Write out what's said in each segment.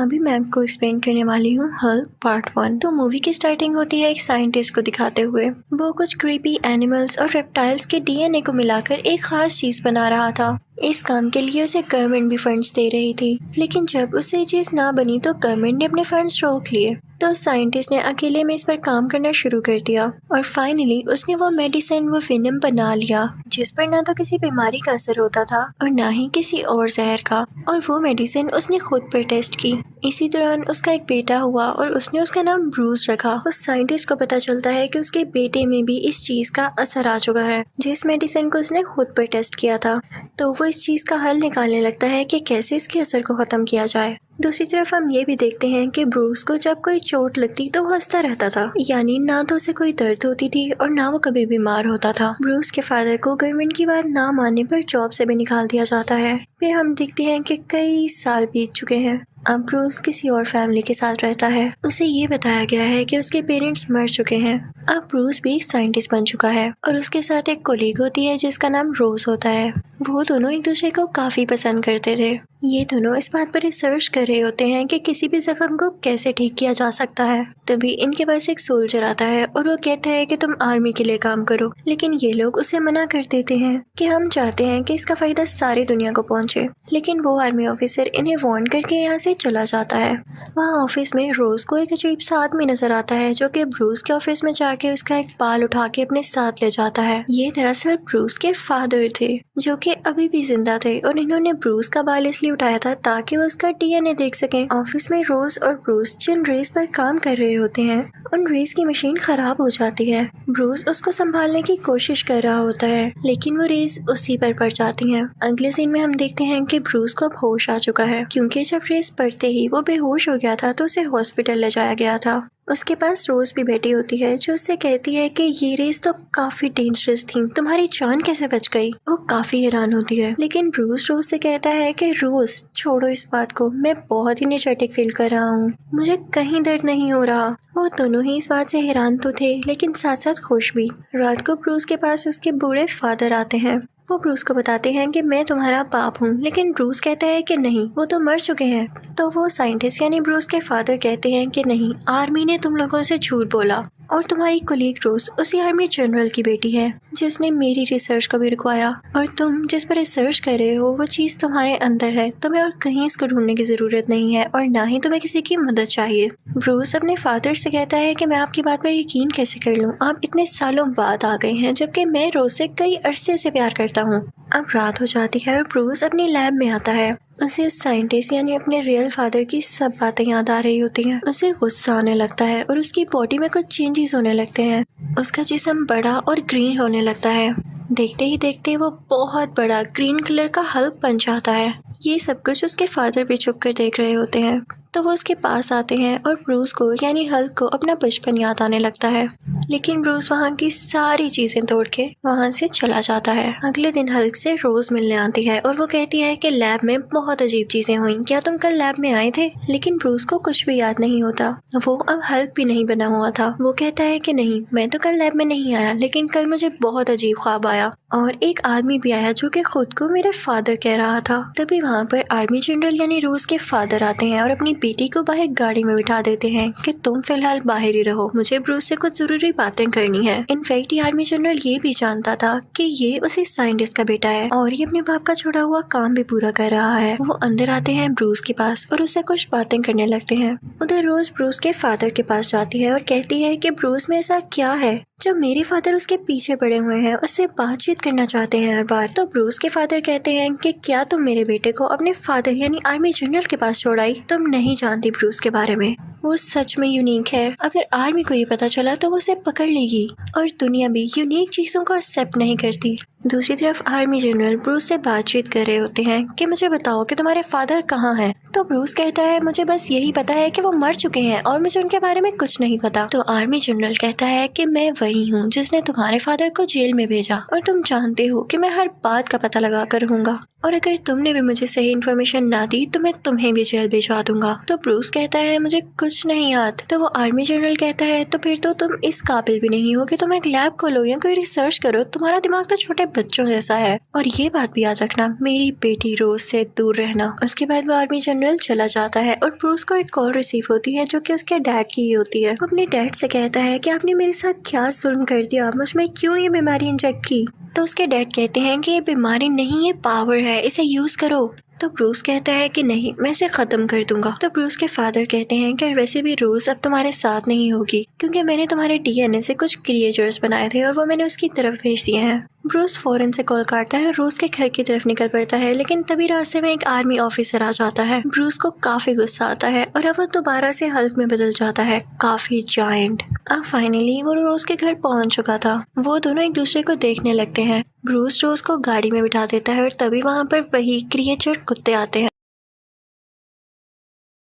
अभी मैं आपको एक्सप्लेन करने वाली हूँ हल्क पार्ट 1। तो मूवी की स्टार्टिंग होती है एक साइंटिस्ट को दिखाते हुए। वो कुछ क्रीपी एनिमल्स और रेप्टाइल्स के डीएनए को मिलाकर एक खास चीज बना रहा था। इस काम के लिए उसे गवर्नमेंट भी फंड्स दे रही थी, लेकिन जब उससे ये चीज ना बनी तो गवर्नमेंट ने अपने फंड्स रोक लिए। तो साइंटिस्ट ने अकेले में इस पर काम करना शुरू कर दिया और फाइनली उसने वो मेडिसिन, वो वेनम बना लिया जिस पर ना तो किसी बीमारी का असर होता था और ना ही किसी और जहर का। और वो मेडिसिन उसने खुद पर टेस्ट की। इसी दौरान उसका एक बेटा हुआ और उसने उसका नाम ब्रूस रखा। उस साइंटिस्ट को पता चलता है कि उसके बेटे में भी इस चीज का असर आ चुका है जिस मेडिसिन को उसने खुद पर टेस्ट किया था। तो वो इस चीज का हल निकालने लगता है कि कैसे इसके असर को खत्म किया जाए। दूसरी तरफ हम ये भी देखते हैं कि ब्रूस को जब कोई चोट लगती तो वो हंसता रहता था, यानी ना तो उसे कोई दर्द होती थी और ना वो कभी बीमार होता था। ब्रूस के फादर को गवर्नमेंट की बात ना मानने पर जॉब से भी निकाल दिया जाता है। फिर हम देखते हैं कि कई साल बीत चुके हैं। अब ब्रूस किसी और फैमिली के साथ रहता है। उसे ये बताया गया है कि उसके पेरेंट्स मर चुके हैं। अब ब्रूस भी एक साइंटिस्ट बन चुका है और उसके साथ एक कोलीग होती है जिसका नाम रोज होता है। वो दोनों एक दूसरे को काफी पसंद करते थे। ये दोनों इस बात पर रिसर्च कर रहे होते हैं कि किसी भी जख्म को कैसे ठीक किया जा सकता है। तभी इनके पास एक सोल्जर आता है और वो कहता है कि तुम आर्मी के लिए काम करो, लेकिन ये लोग उसे मना कर देते हैं कि हम चाहते हैं कि इसका फायदा सारी दुनिया को पहुंचे। लेकिन वो आर्मी ऑफिसर इन्हें वार्न करके यहाँ से चला जाता है। वहाँ ऑफिस में रोज को एक अजीब सा आदमी नजर आता है जो कि ब्रूस के ऑफिस में जाके उसका एक बाल उठा के अपने साथ ले जाता है। ये दरअसल ब्रूस के फादर थे जो कि अभी भी जिंदा थे और इन्होंने ब्रूस का बाल इसलिए उठाया था ताकि वो उसका डीएनए देख सकें। ऑफिस में रोज और ब्रूस जिन रेस पर काम कर रहे होते हैं उन रेस की मशीन खराब हो जाती है। ब्रूस उसको संभालने की कोशिश कर रहा होता है लेकिन वो रेस उसी पर पड़ जाती है। अगले सीन में हम देखते हैं कि ब्रूस को अब होश आ चुका है, क्योंकि जब रेस पड़ते ही वो बेहोश हो गया था तो उसे हॉस्पिटल ले जाया गया था। उसके पास रोज भी बैठी होती है जो उससे कहती है कि ये रेस तो काफी डेंजरस थी, तुम्हारी जान कैसे बच गई। वो काफी हैरान होती है, लेकिन ब्रूस रोज से कहता है कि रोज छोड़ो इस बात को, मैं बहुत ही एनर्जेटिक फील कर रहा हूँ, मुझे कहीं दर्द नहीं हो रहा। वो दोनों ही इस बात से हैरान तो थे लेकिन साथ साथ खुश भी। रात को ब्रूस के पास उसके बूढ़े फादर आते हैं। वो ब्रूस को बताते हैं कि मैं तुम्हारा बाप हूँ, लेकिन ब्रूस कहता है कि नहीं, वो तो मर चुके हैं। तो वो साइंटिस्ट यानी ब्रूस के फादर कहते हैं कि नहीं, आर्मी ने तुम लोगों से झूठ बोला और तुम्हारी कोलीग रोज उसी आर्मी जनरल की बेटी है जिसने मेरी रिसर्च को भी रुकवाया, और तुम जिस पर रिसर्च कर रहे हो वो चीज तुम्हारे अंदर है, तुम्हें और कहीं इसको ढूंढने की जरूरत नहीं है और ना ही तुम्हें किसी की मदद चाहिए। ब्रूस अपने फादर से कहता है कि मैं आपकी बात पर यकीन कैसे कर लूँ, आप इतने सालों बाद आ गए हैं जबकि मैं रोज से कई अरसे से प्यार करता हूँ। अब रात हो जाती है और ब्रूस अपनी लैब में आता है। उसे उस साइंटिस्ट यानी अपने रियल फादर की सब बातें याद आ रही होती हैं। उसे गुस्सा आने लगता है और उसकी बॉडी में कुछ चेंजेस होने लगते हैं। उसका जिस्म बड़ा और ग्रीन होने लगता है। देखते ही देखते वो बहुत बड़ा ग्रीन कलर का हल्क बन जाता है। ये सब कुछ उसके फादर भी छुप कर देख रहे होते हैं। तो वो उसके पास आते हैं और ब्रूस को यानी हल्क को अपना बचपन याद आने लगता है, लेकिन ब्रूस वहाँ की सारी चीजें तोड़ के वहाँ से चला जाता है। अगले दिन हल्क से रोज मिलने आती है और वो कहती है कि लैब में बहुत अजीब चीजें हुई, क्या तुम कल लैब में आए थे? लेकिन ब्रूस को कुछ भी याद नहीं होता। वो अब हल्क भी नहीं बना हुआ था। वो कहता है कि नहीं, मैं तो कल लैब में नहीं आया, लेकिन कल मुझे बहुत अजीब ख्वाब आया और एक आदमी भी आया जो कि खुद को मेरे फादर कह रहा था। तभी वहाँ पर आर्मी जनरल यानी रोज के फादर आते हैं और अपनी बेटी को बाहर गाड़ी में बिठा देते हैं कि तुम फिलहाल बाहर ही रहो, मुझे ब्रूस से कुछ जरूरी बातें करनी है। इनफैक्ट ये आर्मी जनरल ये भी जानता था कि ये उसी साइंटिस्ट का बेटा है और ये अपने बाप का छोड़ा हुआ काम भी पूरा कर रहा है। वो अंदर आते हैं ब्रूस के पास और उससे कुछ बातें करने लगते हैं। उधर रोज ब्रूस के फादर के पास जाती है और कहती है कि ब्रूस में ऐसा क्या है जो मेरे फादर उसके पीछे पड़े हुए हैं, उससे बातचीत करना चाहते हैं हर बार। तो ब्रूस के फादर कहते हैं कि क्या तुम मेरे बेटे को अपने फादर यानी आर्मी जनरल के पास छोड़ आई? तुम नहीं जानती ब्रूस के बारे में, वो सच में यूनिक है। अगर आर्मी को ये पता चला तो वो उसे पकड़ लेगी और दुनिया भी यूनिक चीजों को एक्सेप्ट नहीं करती। दूसरी तरफ आर्मी जनरल ब्रूस से बातचीत कर रहे होते हैं कि मुझे बताओ कि तुम्हारे फादर कहाँ हैं। तो ब्रूस कहता है मुझे बस यही पता है कि वो मर चुके हैं और मुझे उनके बारे में कुछ नहीं पता। तो आर्मी जनरल कहता है कि मैं वही हूँ जिसने तुम्हारे फादर को जेल में भेजा और तुम जानते हो कि मैं हर बात का पता लगा कर रहूंगा और अगर तुमने भी मुझे सही इन्फॉर्मेशन ना दी तो मैं तुम्हें भी जेल भिजवा दूंगा। तो ब्रूस कहता है मुझे कुछ नहीं याद। तो वो आर्मी जनरल कहता है तो फिर तो तुम इस काबिल भी नहीं हो कि तुम एक लैब खोलो या कोई रिसर्च करो, तुम्हारा दिमाग तो छोटे बच्चों जैसा है, और ये बात भी याद रखना, मेरी बेटी रोज से दूर रहना। उसके बाद वो आर्मी जनरल चला जाता है और ब्रूस को एक कॉल रिसीव होती है जो कि उसके डैड की ही होती है। वो अपने डैड से कहता है कि आपने मेरे साथ क्या जुल्म कर दिया, मुझ में क्यों ये बीमारी इंजेक्ट की। तो उसके डैड कहते हैं कि ये बीमारी नहीं, ये पावर है, इसे यूज करो। तो ब्रूस कहता है कि नहीं, मैं इसे खत्म कर दूंगा। तो ब्रूस के फादर कहते हैं कि वैसे भी रोज अब तुम्हारे साथ नहीं होगी, क्योंकि मैंने तुम्हारे डीएनए से कुछ क्रिएचर्स बनाए थे और वो मैंने उसकी तरफ भेज दिए हैं। ब्रूस फौरन से कॉल काटता है, रोज के घर की तरफ निकल पड़ता है, लेकिन तभी रास्ते में एक आर्मी ऑफिसर आ जाता है। ब्रूस को काफी गुस्सा आता है और अब वो दोबारा से हल्क में बदल जाता है, काफी जायंट। अब फाइनली वो रोज के घर पहुंच चुका था। वो दोनों एक दूसरे को देखने लगते हैं। ब्रूस रोज को गाड़ी में बिठा देता है और तभी वहाँ पर वही क्रिएचर कुत्ते आते हैं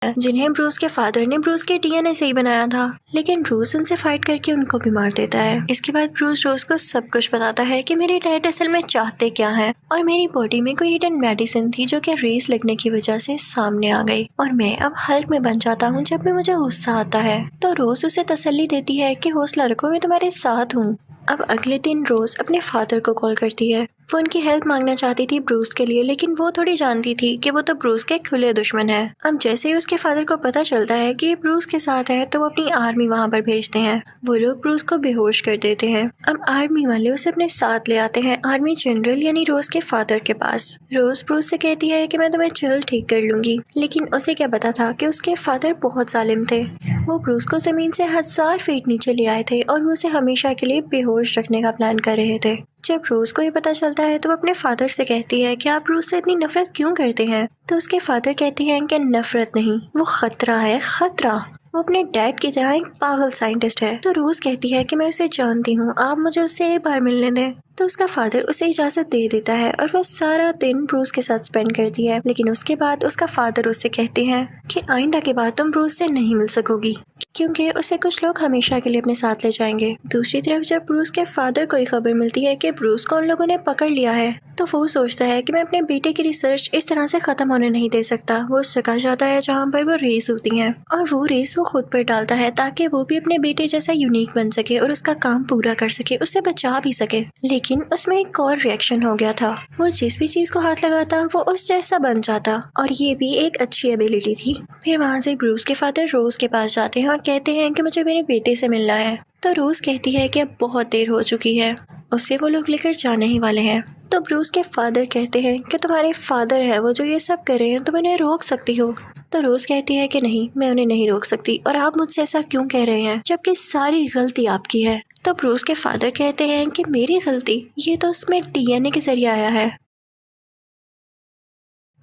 जिन्हें ब्रूस के फादर ने ब्रूस के डीएनए से ही बनाया था, लेकिन ब्रूस उनसे फाइट करके उनको भी मार देता है। इसके बाद ब्रूस रोज को सब कुछ बताता है कि मेरे डैड असल में चाहते क्या हैं, और मेरी बॉडी में कोई हिडन मेडिसिन थी जो कि रेस लगने की वजह से सामने आ गई, और मैं अब हल्क में बन जाता हूँ जब भी मुझे गुस्सा आता है। तो रोज उसे तसल्ली देती है कि हौसला रखो, मैं तुम्हारे साथ हूँ। अब अगले दिन रोज अपने फादर को कॉल करती है। वो उनकी हेल्प मांगना चाहती थी ब्रूस के लिए, लेकिन वो थोड़ी जानती थी कि वो तो ब्रूस के खुले दुश्मन है। अब जैसे ही उसके फादर को पता चलता है कि ब्रूस के साथ है, तो वो अपनी आर्मी वहाँ पर भेजते हैं। वो लोग ब्रूस को बेहोश कर देते हैं। अब आर्मी वाले उसे अपने साथ ले आते हैं आर्मी जनरल यानी रोज के फादर के पास। रोज ब्रूस से कहती है कि मैं तुम्हें जल्द ठीक कर लूंगी, लेकिन उसे क्या पता था कि उसके फादर बहुत जालिम थे। वो ब्रूस को जमीन से 1000 फीट नीचे ले आए थे और वो उसे हमेशा के लिए बेहोश रखने का प्लान कर रहे थे। जब रोज को ये पता चलता है तो वो अपने फादर से कहती है कि आप रोज से इतनी नफरत क्यों करते हैं। तो उसके फादर कहते हैं कि नफरत नहीं, वो खतरा है, खतरा। वो अपने डैड की तरह एक पागल साइंटिस्ट है। तो रोज कहती है कि मैं उसे जानती हूँ, आप मुझे उससे एक बार मिलने दें। तो उसका फादर उसे इजाजत दे देता है और वो सारा दिन ब्रूस के साथ स्पेंड करती है। लेकिन उसके बाद उसका फादर उससे कहते हैं कि आइंदा के बाद तुम ब्रूस से नहीं मिल सकोगी, क्योंकि उसे कुछ लोग हमेशा के लिए अपने साथ ले जाएंगे। दूसरी तरफ जब ब्रूस के फादर को खबर मिलती है कि ब्रूस को उन लोगों ने पकड़ लिया है, तो वो सोचता है कि मैं अपने बेटे की रिसर्च इस तरह से खत्म होने नहीं दे सकता। वो उस जगह जाता है जहाँ पर वो रेस होती है, और वो रेस वो खुद पर डालता है ताकि वो भी अपने बेटे जैसा यूनिक बन सके और उसका काम पूरा कर सके, उससे बचा भी सके। लेकिन उसमें एक और रिएक्शन हो गया था। वो जिस भी चीज को हाथ लगाता वो उस जैसा बन जाता, और ये भी एक अच्छी एबिलिटी थी। फिर वहाँ से ब्रूस के फादर रोज के पास जाते हैं और कहते हैं कि मुझे मेरे बेटे से मिलना है। तो रोज कहती है कि अब बहुत देर हो चुकी है, उसे वो लोग लेकर जाने ही वाले हैं। तो ब्रूस के फादर कहते हैं कि तुम्हारे फादर हैं वो जो ये सब कर रहे हैं, तुम इन्हें रोक सकती हो। तो रोज कहती है कि नहीं, मैं उन्हें नहीं रोक सकती, और आप मुझसे ऐसा क्यों कह रहे हैं जबकि सारी गलती आपकी है। तो ब्रूस के फादर कहते हैं कि मेरी गलती, ये तो उसमें डीएनए के जरिए आया है,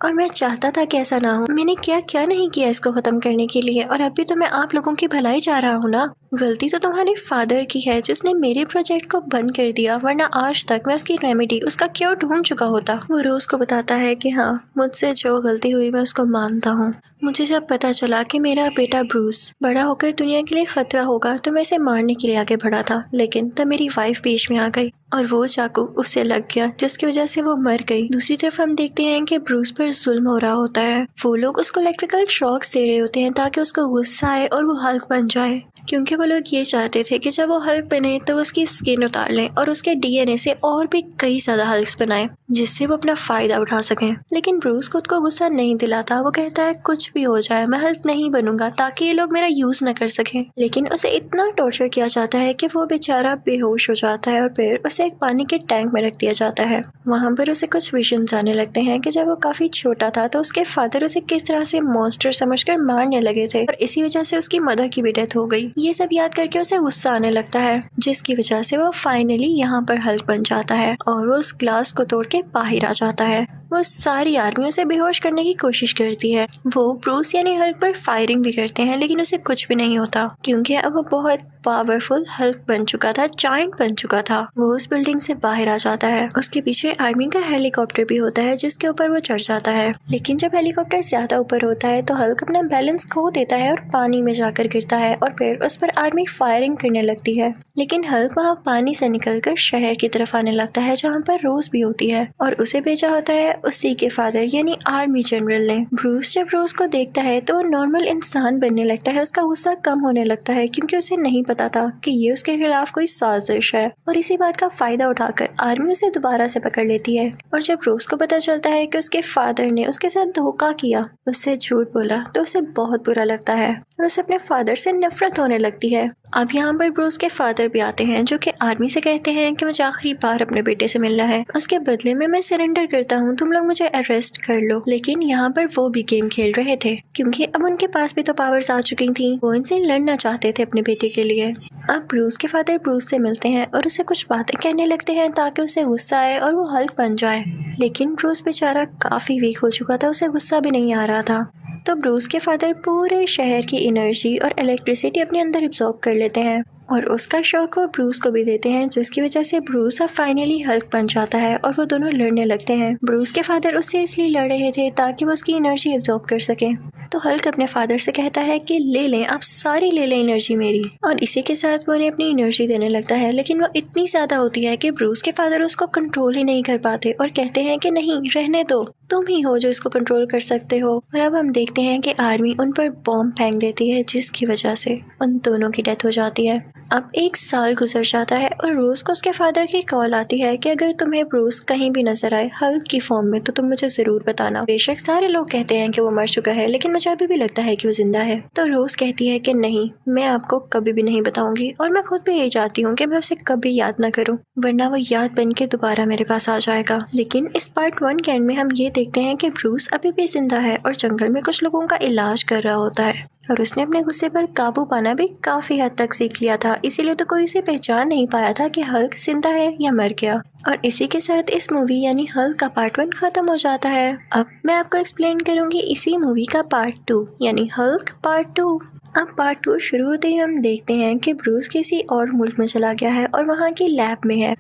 और मैं चाहता था कि ऐसा ना हो। मैंने क्या क्या नहीं किया इसको खत्म करने के लिए, और अभी तो मैं आप लोगों की भलाई चाह रहा हूँ ना। गलती तो तुम्हारे फादर की है जिसने मेरे प्रोजेक्ट को बंद कर दिया, वरना आज तक मैं उसकी रेमेडी, उसका क्योर ढूंढ चुका होता। वो रोज को बताता है कि हाँ, मुझसे जो गलती हुई मैं उसको मानता हूँ। मुझे जब पता चला कि मेरा बेटा ब्रूस बड़ा होकर दुनिया के लिए खतरा होगा, तो मैं इसे मारने के लिए आगे बढ़ा था, लेकिन तब मेरी वाइफ बीच में आ गई और वो चाकू उससे लग गया, जिसकी वजह से वो मर गई। दूसरी तरफ हम देखते हैं कि ब्रूस पर जुल्म हो रहा होता है। वो लोग उसको इलेक्ट्रिकल शॉक्स दे रहे होते हैं ताकि उसको गुस्सा आए और वो हल्क बन जाए, क्योंकि वो लोग ये चाहते थे कि जब वो हल्क बने तो उसकी स्किन उतार लें और उसके डीएनए से और भी कई ज्यादा हल्क्स बनाए, जिससे वो अपना फायदा उठा सकें। लेकिन ब्रूस खुद को गुस्सा नहीं दिलाता। वो कहता है कुछ भी हो जाए मैं हल्क नहीं बनूंगा ताकि ये लोग मेरा यूज न कर सकें। लेकिन उसे इतना टॉर्चर किया जाता है कि वो बेचारा बेहोश हो जाता है और फिर उसे एक पानी के टैंक में रख दिया जाता है। वहाँ पर उसे कुछ विजन्स आने लगते हैं कि जब वो काफी छोटा था तो उसके फादर उसे किस तरह से मॉन्स्टर समझकर मारने लगे थे, और इसी वजह से उसकी मदर की भी डेथ हो गई। ये सब याद करके उसे गुस्सा आने लगता है, जिसकी वजह से वो फाइनली यहाँ पर हल्क बन जाता है और वो उस ग्लास को तोड़ के बाहर आ जाता है। वो सारी आर्मी उसे बेहोश करने की कोशिश करती है। वो ब्रूस यानी हल्क पर फायरिंग भी करते हैं, लेकिन उसे कुछ भी नहीं होता, क्योंकि अब वो बहुत पावरफुल हल्क बन चुका था, जायंट बन चुका था। वो उस बिल्डिंग से बाहर आ जाता है। उसके पीछे आर्मी का हेलीकॉप्टर भी होता है जिसके ऊपर वो चढ़ जाता है, लेकिन जब हेलीकॉप्टर ज्यादा ऊपर होता है तो हल्क अपना बैलेंस खो देता है और पानी में जाकर गिरता है, और फिर उस पर आर्मी फायरिंग करने लगती है। लेकिन हल्क वहाँ पानी से निकलकर शहर की तरफ आने लगता है जहाँ पर रोज भी होती है और उसे भेजा होता है उसी के फादर यानी आर्मी जनरल ने। ब्रूस जब रोज को देखता है तो वो नॉर्मल इंसान बनने लगता है, उसका गुस्सा कम होने लगता है क्योंकि उसे नहीं पता था कि ये उसके खिलाफ कोई साजिश है और इसी बात का फायदा उठाकर आर्मी उसे दोबारा से पकड़ लेती है। और जब रोज को पता चलता है कि उसके फादर ने उसके साथ धोखा किया, उससे झूठ बोला, तो उसे बहुत बुरा लगता है और उसे अपने फादर से नफरत होने लगती है। अब यहाँ पर ब्रूस के फादर भी आते हैं जो कि आर्मी से कहते हैं कि मुझे आखिरी बार अपने बेटे से मिलना है, उसके बदले में मैं सरेंडर करता हूँ, तुम लोग मुझे अरेस्ट कर लो। लेकिन यहाँ पर वो भी गेम खेल रहे थे क्योंकि अब उनके पास भी तो पावर्स आ चुकी थी, वो इनसे लड़ना चाहते थे अपने बेटे के लिए। अब ब्रूस के फादर ब्रूस से मिलते हैं और उसे कुछ बातें कहने लगते हैं ताकि उसे गुस्सा आए और वो हल्क बन जाए। लेकिन ब्रूस बेचारा काफी वीक हो चुका था, उसे गुस्सा भी नहीं आ रहा था। तो ब्रूस के फादर पूरे शहर की एनर्जी और इलेक्ट्रिसिटी अपने अंदर एब्जॉर्ब कर लेते हैं और उसका शौक वो ब्रूस को भी देते हैं, जिसकी वजह से ब्रूस अब फाइनली हल्क बन जाता है और वो दोनों लड़ने लगते हैं। ब्रूस के फादर उससे इसलिए लड़ रहे थे ताकि वो उसकी एनर्जी एब्जॉर्ब कर सके। तो हल्क अपने फादर से कहता है कि ले लें, आप सारी ले लें एनर्जी मेरी, और इसी के साथ वो उन्हें अपनी एनर्जी देने लगता है। लेकिन वो इतनी ज्यादा होती है कि ब्रूस के फादर उसको कंट्रोल ही नहीं कर पाते और कहते हैं कि नहीं, रहने दो, तुम ही हो जो इसको कंट्रोल कर सकते हो। और अब हम देखते हैं कि आर्मी उन पर बॉम्ब फेंक देती है जिसकी वजह से उन दोनों की डेथ हो जाती है। अब 1 साल गुजर जाता है और रोज को उसके फादर की कॉल आती है कि अगर तुम्हें ब्रूस कहीं भी नजर आए हल्क की फॉर्म में तो तुम मुझे जरूर बताना। बेशक सारे लोग कहते हैं कि वो मर चुका है, लेकिन मुझे अभी भी लगता है कि वो जिंदा है। तो रोज कहती है कि नहीं, मैं आपको कभी भी नहीं बताऊंगी और मैं खुद भी यही चाहती हूँ कि मैं उसे कभी याद ना करूँ, वरना वो याद बन के दोबारा मेरे पास आ जाएगा। लेकिन इस पार्ट 1 के एंड में हम ये देखते हैं कि ब्रूस अभी भी जिंदा है और जंगल में कुछ लोगों का इलाज कर रहा होता है और उसने अपने गुस्से पर काबू पाना भी काफी हद तक सीख लिया था, इसीलिए तो कोई उसे पहचान नहीं पाया था कि हल्क जिंदा है या मर गया। और इसी के साथ इस मूवी यानी हल्क का पार्ट 1 खत्म हो जाता है। अब मैं आपको एक्सप्लेन करूंगी इसी मूवी का पार्ट 2 यानी हल्क पार्ट 2। अब पार्ट 2 शुरू होते ही हम देखते हैं कि ब्रूस किसी और मुल्क में चला गया है और वहाँ की लैब में है,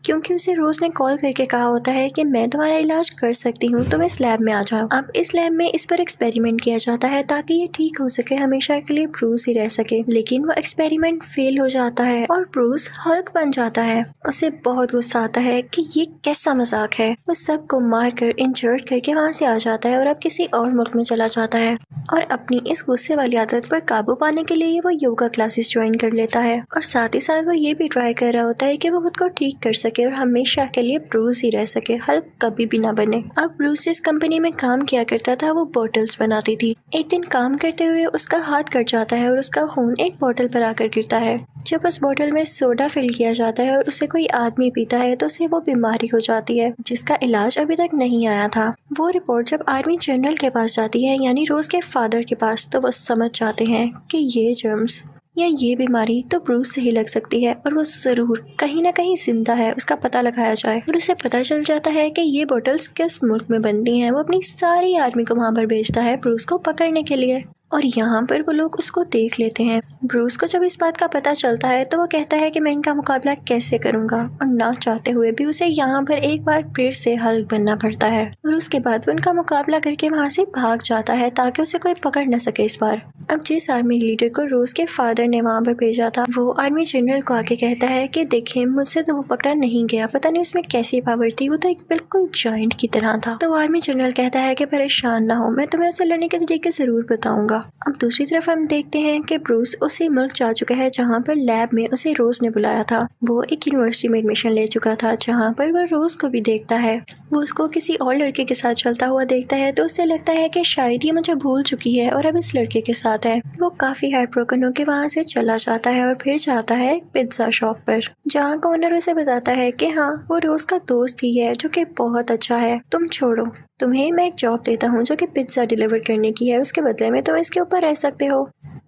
क्योंकि उसे रोज ने कॉल करके कहा होता है कि मैं तुम्हारा इलाज कर सकती हूँ, तुम इस लैब में आ जाओ। अब इस लैब में इस पर एक्सपेरिमेंट किया जाता है ताकि ये ठीक हो सके, हमेशा के लिए ब्रूस ही रह सके। लेकिन वो एक्सपेरिमेंट फेल हो जाता है और ब्रूस हल्क बन जाता है। उसे बहुत गुस्सा आता है कि ये कैसा मजाक है। वो सबको मार कर इंजर्ड करके वहाँ से आ जाता है और अब किसी और मुल्क में चला जाता है और अपनी इस गुस्से वाली आदत पर काबू पाने के लिए वो योगा क्लासेस ज्वाइन कर लेता है और साथ ही साथ वो ये भी ट्राई कर रहा होता है कि वो खुद को ठीक कर सके और हमेशा के लिए ब्रूस ही रह सके, हल्क कभी भी ना बने। अब ब्रूस जिस कंपनी में काम किया करता था वो बॉटल्स बनाती थी। एक दिन काम करते हुए उसका हाथ कट जाता है और उसका खून एक बोतल पर आकर गिरता है। जब उस बोतल में सोडा फिल किया जाता है और उसे कोई आदमी पीता है तो उसे वो बीमारी हो जाती है जिसका इलाज अभी तक नहीं आया था। वो रिपोर्ट जब आर्मी जनरल के पास जाती है यानी रोज के फादर के पास, तो वो समझ जाते हैं कि ये जर्म्स या ये बीमारी तो ब्रूस से ही लग सकती है और वो जरूर कहीं ना कहीं जिंदा है, उसका पता लगाया जाए। और उसे पता चल जाता है कि ये बोतल्स किस मुल्क में बनती हैं। वो अपनी सारी आर्मी को वहाँ पर भेजता है ब्रूस को पकड़ने के लिए और यहाँ पर वो लोग उसको देख लेते हैं। ब्रूस को जब इस बात का पता चलता है तो वो कहता है कि मैं इनका मुकाबला कैसे करूँगा और ना चाहते हुए भी उसे यहाँ पर एक बार फिर से हल्क बनना पड़ता है और उसके बाद वो उनका मुकाबला करके वहाँ से भाग जाता है ताकि उसे कोई पकड़ न सके इस बार। अब जिस आर्मी लीडर को रोज के फादर ने वहाँ पर भेजा था वो आर्मी जनरल को आके कहता है कि देखिए, मुझसे तो वो पकड़ा नहीं गया, पता नहीं उसमें कैसी पावर थी, वो तो एक बिल्कुल जायंट की तरह था। तो आर्मी जनरल कहता है कि परेशान ना हो, मैं तुम्हें उससे लड़ने के तरीके जरूर बताऊंगा। अब दूसरी तरफ हम देखते हैं कि ब्रूस उसी मुल्क जा चुका है जहाँ पर लैब में उसे रोज ने बुलाया था। वो एक यूनिवर्सिटी में एडमिशन ले चुका था जहाँ पर वो रोज को भी देखता है। वो उसको किसी और लड़के के साथ चलता हुआ देखता है तो उसे लगता है कि शायद ये मुझे भूल चुकी है और अब इस लड़के के साथ है। वो काफी हार्ट ब्रोकन होकर वहाँ से चला जाता है और फिर जाता है एक पिज्जा शॉप पर, जहाँ का ओनर उसे बताता है कि हाँ, वो रोज का दोस्त ही है जो कि बहुत अच्छा है, तुम छोड़ो, तुम्हें मैं एक जॉब देता हूँ जो कि पिज्जा डिलीवर करने की है, उसके बदले में तुम इसके ऊपर रह सकते हो।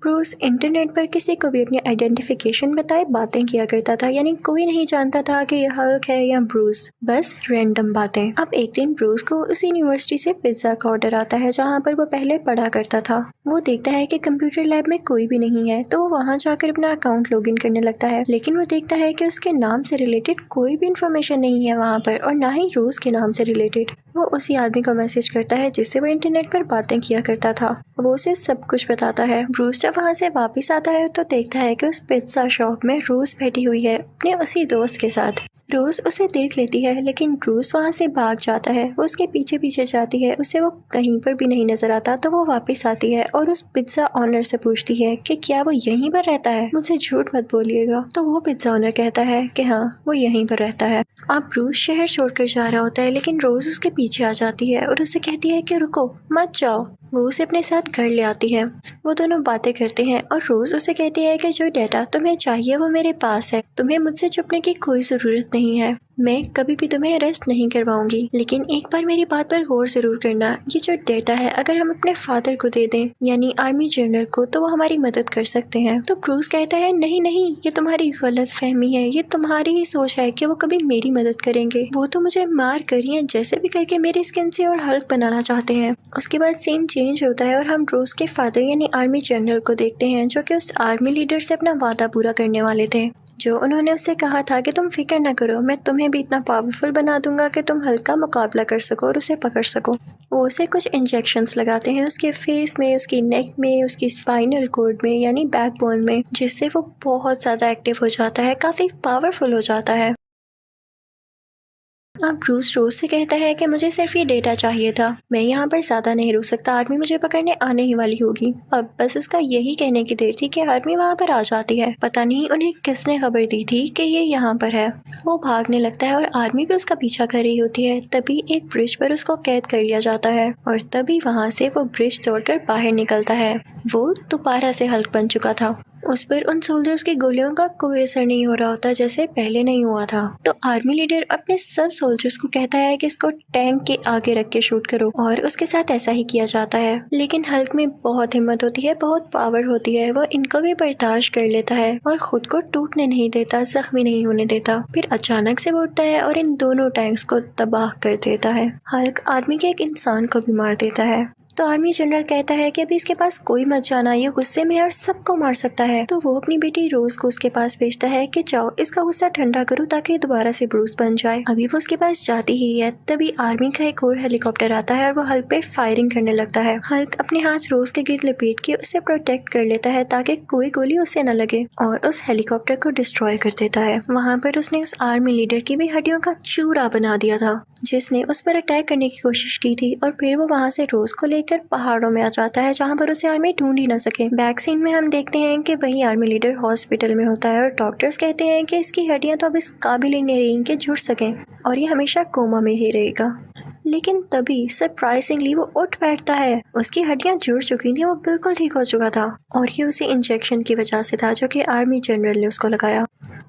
ब्रूस इंटरनेट पर किसी को भी अपनी आइडेंटिफिकेशन बताए बातें किया करता था, यानी कोई नहीं जानता था कि यह हल्क है या ब्रूस, बस रैंडम बातें। अब एक दिन ब्रूस को उस यूनिवर्सिटी से पिज्जा का ऑर्डर आता है जहाँ पर वो पहले पढ़ा करता था। वो देखता है कि कंप्यूटर लैब में कोई भी नहीं है तो वो वहाँ जाकर अपना अकाउंट लॉगिन करने लगता है, लेकिन वो देखता है कि उसके नाम से रिलेटेड कोई भी इंफॉर्मेशन नहीं है वहाँ पर और ना ही रोज के नाम से रिलेटेड। वो उसी आदमी आर्मी को मैसेज करता है जिससे वो इंटरनेट पर बातें किया करता था। वो उसे सब कुछ बताता है। ब्रूस जब वहाँ से वापस आता है तो देखता है कि उस पिज्जा शॉप में रोज बैठी हुई है अपने उसी दोस्त के साथ। रोज उसे देख लेती है लेकिन ब्रूस वहाँ से भाग जाता है। वो उसके पीछे पीछे जाती है, उसे वो कहीं पर भी नहीं नजर आता। तो वो वापस आती है और उस पिज्जा ऑनर से पूछती है कि क्या वो यहीं पर रहता है, मुझसे झूठ मत बोलिएगा। तो वो पिज्जा ऑनर कहता है कि हाँ वो यहीं पर रहता है। अब ब्रूस शहर छोड़कर जा रहा होता है लेकिन रोज उसके पीछे आ जाती है और उसे कहती है कि रुको मत जाओ। वो उसे अपने साथ घर ले आती है। वो दोनों बातें करते हैं और रोज उसे कहती है कि जो डेटा तुम्हें चाहिए वो मेरे पास है, तुम्हें मुझसे छुपने की कोई जरूरत नहीं है, मैं कभी भी तुम्हें अरेस्ट नहीं करवाऊंगी। लेकिन एक बार मेरी बात पर गौर जरूर करना, ये जो डेटा है अगर हम अपने फादर को दे दें यानी आर्मी जनरल को तो वो हमारी मदद कर सकते हैं। तो ब्रूस कहता है नहीं नहीं, ये तुम्हारी गलत फहमी है, ये तुम्हारी ही सोच है कि वो कभी मेरी मदद करेंगे। वो तो मुझे मार कर या जैसे भी करके मेरी स्किन से और हल्क बनाना चाहते हैं। उसके बाद सीन चेंज होता है और हम ब्रूस के फादर यानी आर्मी जनरल को देखते हैं जो कि उस आर्मी लीडर से अपना वादा पूरा करने वाले थे, जो उन्होंने उससे कहा था कि तुम फिक्र न करो, मैं तुम्हें भी इतना पावरफुल बना दूंगा कि तुम हल्क का मुकाबला कर सको और उसे पकड़ सको। वो उसे कुछ इंजेक्शंस लगाते हैं उसके फेस में, उसकी नेक में, उसकी स्पाइनल कॉर्ड में यानी बैकबोन में, जिससे वो बहुत ज़्यादा एक्टिव हो जाता है, काफ़ी पावरफुल हो जाता है। अब ब्रूस रोज से कहता है कि मुझे सिर्फ ये डेटा चाहिए था, मैं यहाँ पर ज़्यादा नहीं रुक सकता, आर्मी मुझे पकड़ने आने ही वाली होगी। अब बस उसका यही कहने की देर थी कि आर्मी वहाँ पर आ जाती है। पता नहीं उन्हें किसने खबर दी थी कि ये यहाँ पर है। वो भागने लगता है और आर्मी भी उसका पीछा कर रही होती है। तभी एक ब्रिज पर उसको कैद कर लिया जाता है और तभी वहाँ से वो ब्रिज तोड़कर बाहर निकलता है। वो दोबारा से हल्क बन चुका था। उस पर उन सोल्जर्स की गोलियों का कोई असर नहीं हो रहा होता जैसे पहले नहीं हुआ था। तो आर्मी लीडर अपने सब सोल्जर्स को कहता है कि इसको टैंक के आगे रख के शूट करो और उसके साथ ऐसा ही किया जाता है। लेकिन हल्क में बहुत हिम्मत होती है, बहुत पावर होती है, वो इनको भी बर्दाश्त कर लेता है और खुद को टूटने नहीं देता, जख्मी नहीं होने देता। फिर अचानक से वो उठता है और इन दोनों टैंक्स को तबाह कर देता है। हल्क आर्मी के एक इंसान को भी मार देता है। तो आर्मी जनरल कहता है कि अभी इसके पास कोई मत जाना, ये गुस्से में और सबको मार सकता है। तो वो अपनी बेटी रोज को उसके पास भेजता है कि जाओ इसका गुस्सा ठंडा करो ताकि दोबारा से ब्रूस बन जाए। अभी वो उसके पास जाती ही है तभी आर्मी का एक और हेलीकॉप्टर आता है और वो हल्क पे फायरिंग करने लगता है। हल्क अपने हाथ रोज के गिर्द लपेट के उसे प्रोटेक्ट कर लेता है ताकि कोई गोली उसे न लगे और उस हेलीकॉप्टर को डिस्ट्रॉय कर देता है। वहाँ पर उसने उस आर्मी लीडर की भी हड्डियों का चूरा बना दिया था जिसने उस पर अटैक करने की कोशिश की थी। और फिर वो वहाँ से रोज को लेकर पहाड़ों में आ जाता है जहाँ पर उसे आर्मी ढूंढ ही न सके। बैक सीन में हम देखते हैं कि वही आर्मी लीडर हॉस्पिटल में होता है और डॉक्टर्स कहते हैं कि इसकी हड्डियां तो अब इस काबिल ही नहीं रही कि जुड़ सकें और ये हमेशा कोमा में ही रहेगा। लेकिन तभी सरप्राइजिंगली वो उठ बैठता है, उसकी हड्डियां जुड़ चुकी थी, वो बिल्कुल ठीक हो चुका था और ये उसी इंजेक्शन की वजह से था जो कि आर्मी जनरल ने उसको लगाया।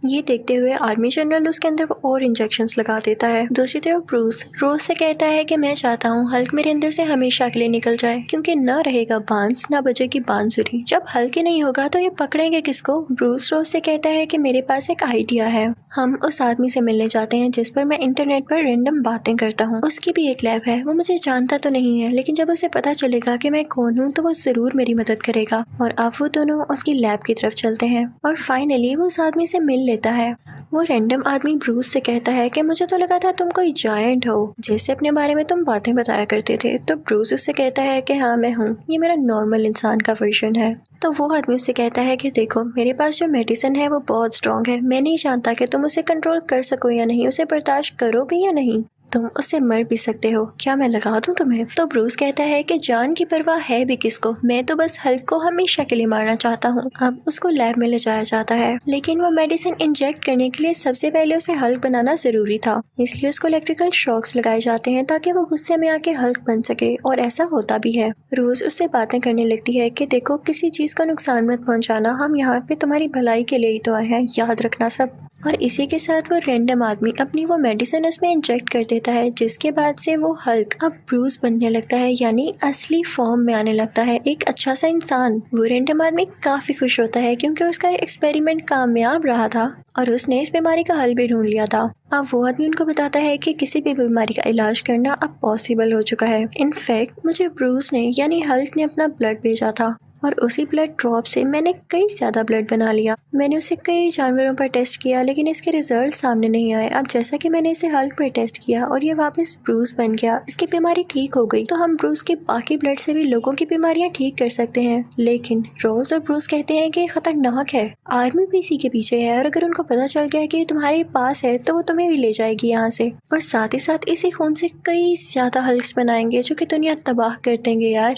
ये देखते हुए आर्मी जनरल उसके अंदर वो और इंजेक्शंस लगा देता है। दूसरी तरफ ब्रूस रोज से कहता है कि मैं चाहता हूँ हल्क मेरे अंदर से हमेशा के लिए निकल जाए क्योंकि न रहेगा बांस न बजेगी बांसुरी। जब हल्क ही नहीं होगा तो ये पकड़ेंगे किसको। ब्रूस रोज से कहता है कि मेरे पास एक आइडिया है, हम उस आदमी से मिलने जाते हैं जिस पर मैं इंटरनेट पर रैंडम बातें करता हूँ। उसकी भी एक लैब है, वो मुझे जानता तो नहीं है लेकिन जब उसे पता चलेगा कि मैं कौन हूँ तो वो जरूर मेरी मदद करेगा। और अब वो दोनों उसकी लैब की तरफ चलते हैं और फाइनली वो उस आदमी से मिल लेता है। वो रैंडम आदमी ब्रूस से कहता है कि मुझे तो लगा था तुम कोई जायंट हो, जैसे अपने बारे में तुम बातें बताया करते थे। तो ब्रूस उससे कहता है कि हाँ मैं हूँ, ये मेरा नॉर्मल इंसान का वर्जन है। तो वो आदमी उससे कहता है कि देखो मेरे पास जो मेडिसिन है वो बहुत स्ट्रॉन्ग है, मैं नहीं जानता कि तुम उसे कंट्रोल कर सको या नहीं, उसे बर्दाश्त करो भी या नहीं, तुम उससे मर भी सकते हो, क्या मैं लगा दूं तुम्हें। तो ब्रूस कहता है कि जान की परवाह है भी किसको, मैं तो बस हल्क को हमेशा के लिए मारना चाहता हूँ। अब उसको लैब में ले जाया जाता है लेकिन वो मेडिसिन इंजेक्ट करने के लिए सबसे पहले उसे हल्क बनाना जरूरी था, इसलिए उसको इलेक्ट्रिकल शॉक्स लगाए जाते हैं ताकि वो गुस्से में आके हल्क बन सके और ऐसा होता भी है। रोज उससे बातें करने लगती है कि देखो किसी चीज का नुकसान मत पहुंचाना, हम यहाँ पे तुम्हारी भलाई के लिए ही तो आए हैं, याद रखना सब। और इसी के साथ वो रैंडम आदमी अपनी वो मेडिसिन उसमें इंजेक्ट कर देता है जिसके बाद से वो हल्क अब ब्रूस बनने लगता है यानी असली फॉर्म में आने लगता है, एक अच्छा सा इंसान। वो रैंडम आदमी काफी खुश होता है क्योंकि उसका एक्सपेरिमेंट कामयाब रहा था और उसने इस बीमारी का हल भी ढूंढ लिया था। अब वो आदमी उनको बताता है कि किसी भी बीमारी का इलाज करना अब पॉसिबल हो चुका है। इनफैक्ट मुझे ब्रूस ने यानी हल्क ने अपना ब्लड भेजा था और उसी ब्लड ड्रॉप से मैंने कई ज़्यादा ब्लड बना लिया। मैंने उसे कई जानवरों पर टेस्ट किया लेकिन इसके रिजल्ट सामने नहीं आए। अब जैसा कि मैंने इसे हल्क पर टेस्ट किया और ये वापस ब्रूस बन गया, इसकी बीमारी ठीक हो गई, तो हम ब्रूस के बाकी ब्लड से भी लोगों की बीमारियां ठीक कर सकते हैं। लेकिन रोज और ब्रूस कहते हैं कि ये खतरनाक है। आर्मी भी इसी के पीछे है और अगर उनको पता चल गया कि ये तुम्हारे पास है तो वो तुम्हें भी ले जाएगी यहाँ से, और साथ ही साथ इसी खून से कई ज्यादा हल्क्स बनाएंगे जो कि दुनिया तबाह कर देंगे यार।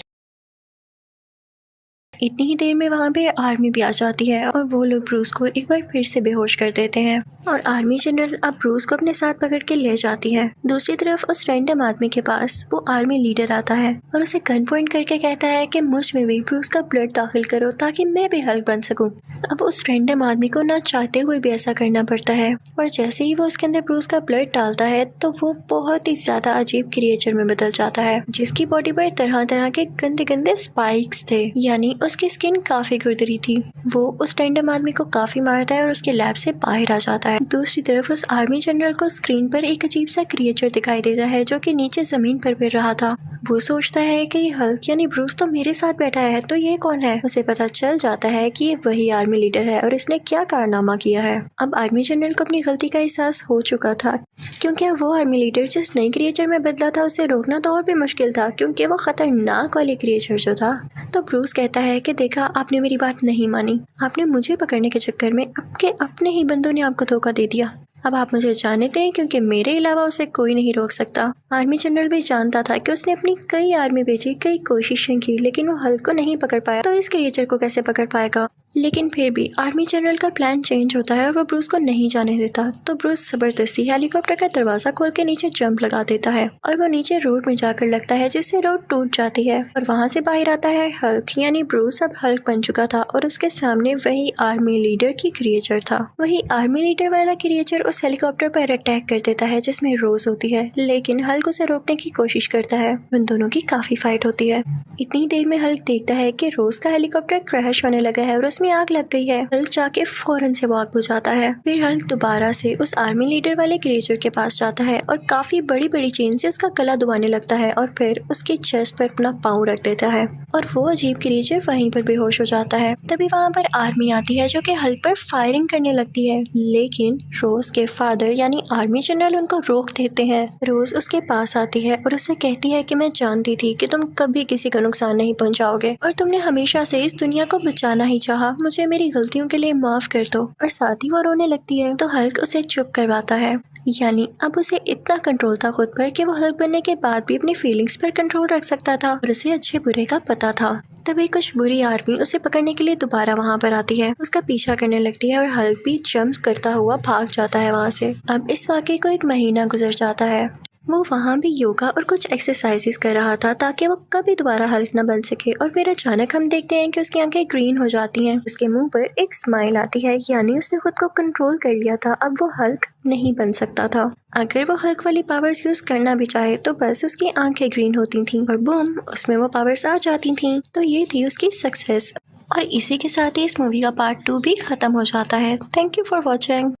इतनी ही देर में वहाँ पे आर्मी भी आ जाती है और वो लोग ब्रूस को एक बार फिर से बेहोश कर देते हैं और आर्मी जनरल अब ब्रूस को अपने साथ पकड़ के ले जाती है। दूसरी तरफ उस रैंडम आदमी के पास वो आर्मी लीडर आता है और उसे गन पॉइंट करके कहता है कि मुझ में भी ब्रूस का ब्लड दाखिल करो ताकि मैं भी हल्क बन सकूं। अब उस रैंडम आदमी को ना चाहते हुए भी ऐसा करना पड़ता है और जैसे ही वो उसके अंदर ब्रूस का ब्लड डालता है तो वो बहुत ही ज्यादा अजीब क्रिएचर में बदल जाता है जिसकी बॉडी पर तरह तरह के गंदे गंदे स्पाइक्स थे, यानी उसकी स्किन काफी खुरदरी थी। वो उस रैंडम आदमी को काफी मारता है और उसके लैब से बाहर आ जाता है। दूसरी तरफ उस आर्मी जनरल को स्क्रीन पर एक अजीब सा क्रिएचर दिखाई देता है जो कि नीचे जमीन पर फिर रहा था। वो सोचता है कि ये हल्क यानी ब्रूस तो मेरे साथ बैठा है, तो ये कौन है। उसे पता चल जाता है कि ये वही आर्मी लीडर है और इसने क्या कारनामा किया है। अब आर्मी जनरल को अपनी गलती का एहसास हो चुका था क्योंकि वो आर्मी लीडर जिस नई क्रिएचर में बदला था उसे रोकना तो और भी मुश्किल था क्योंकि वो खतरनाक वाली क्रिएचर जो था। तो ब्रूस कहता है कि देखा, आपने मेरी बात नहीं मानी, आपने मुझे पकड़ने के चक्कर में आपके अपने ही बंदों ने आपको धोखा दे दिया। अब आप मुझे जाने दें क्योंकि मेरे अलावा उसे कोई नहीं रोक सकता। आर्मी जनरल भी जानता था कि उसने अपनी कई आर्मी भेजी, कई कोशिशें की, लेकिन वो हल्क को नहीं पकड़ पाया, तो इस क्रिएचर को कैसे पकड़ पाएगा। लेकिन फिर भी आर्मी जनरल का प्लान चेंज होता है और वो ब्रूस को नहीं जाने देता। तो ब्रूस जबरदस्ती हेलीकॉप्टर का दरवाजा खोल के नीचे जंप लगा देता है और वो नीचे रोड में जाकर लगता है जिससे रोड टूट जाती है और वहाँ से बाहर आता है हल्क, यानी ब्रूस अब हल्क बन चुका था और उसके सामने वही आर्मी लीडर की क्रिएचर था। वही आर्मी लीडर वाला क्रिएचर उस हेलीकॉप्टर पर अटैक कर देता है जिसमें रोज होती है, लेकिन हल्क उसे रोकने की कोशिश करता है। उन दोनों की काफी फाइट होती है। इतनी देर में हल्क देखता है कि रोज का हेलीकॉप्टर क्रैश होने लगा है और उसमें आग लग गई है। हल्क जाके फौरन से वो आग बुझाता है। फिर हल्क दोबारा से उस आर्मी लीडर वाले क्रिएचर के पास जाता है और काफी बड़ी बड़ी चेन से उसका गला दबाने लगता है और फिर उसकी चेस्ट पर अपना पाँव रख देता है और वो अजीब क्रिएचर वहीं पर बेहोश हो जाता है। तभी वहाँ पर आर्मी आती है जो कि हल्क पर फायरिंग करने लगती है, लेकिन रोज के फादर यानी आर्मी जनरल उनको रोक देते हैं। रोज उसके पास आती है और उससे कहती है कि मैं जानती थी कि तुम कभी किसी को नुकसान नहीं पहुंचाओगे और तुमने हमेशा से इस दुनिया को बचाना ही चाहा, मुझे मेरी गलतियों के लिए माफ कर दो। और साथ ही वो रोने लगती है तो हल्क उसे चुप करवाता है, यानी अब उसे इतना कंट्रोल था खुद पर कि वो हल्क बनने के बाद भी अपनी फीलिंग्स पर कंट्रोल रख सकता था और उसे अच्छे बुरे का पता था। तभी कुछ बुरी आर्मी उसे पकड़ने के लिए दोबारा वहाँ पर आती है, उसका पीछा करने लगती है और हल्क भी जंप करता हुआ भाग जाता है वहाँ से। अब इस वाक़े को 1 महीना गुजर जाता है। वो वहाँ भी योगा और कुछ एक्सरसाइजेस कर रहा था ताकि वो कभी दोबारा हल्क न बन सके और फिर अचानक हम देखते हैं कि उसकी आंखें ग्रीन हो जाती हैं। उसके मुंह पर एक स्माइल आती है, यानी उसने खुद को कंट्रोल कर लिया था। अब वो हल्क नहीं बन सकता था। अगर वो हल्क वाली पावर्स यूज करना भी चाहे तो बस उसकी आंखें ग्रीन होती थीं और बूम, उसमें वो पावर्स आ जाती थीं। तो ये थी उसकी सक्सेस। और इसी के साथ ही इस मूवी का पार्ट 2 भी खत्म हो जाता है। Thank you for watching.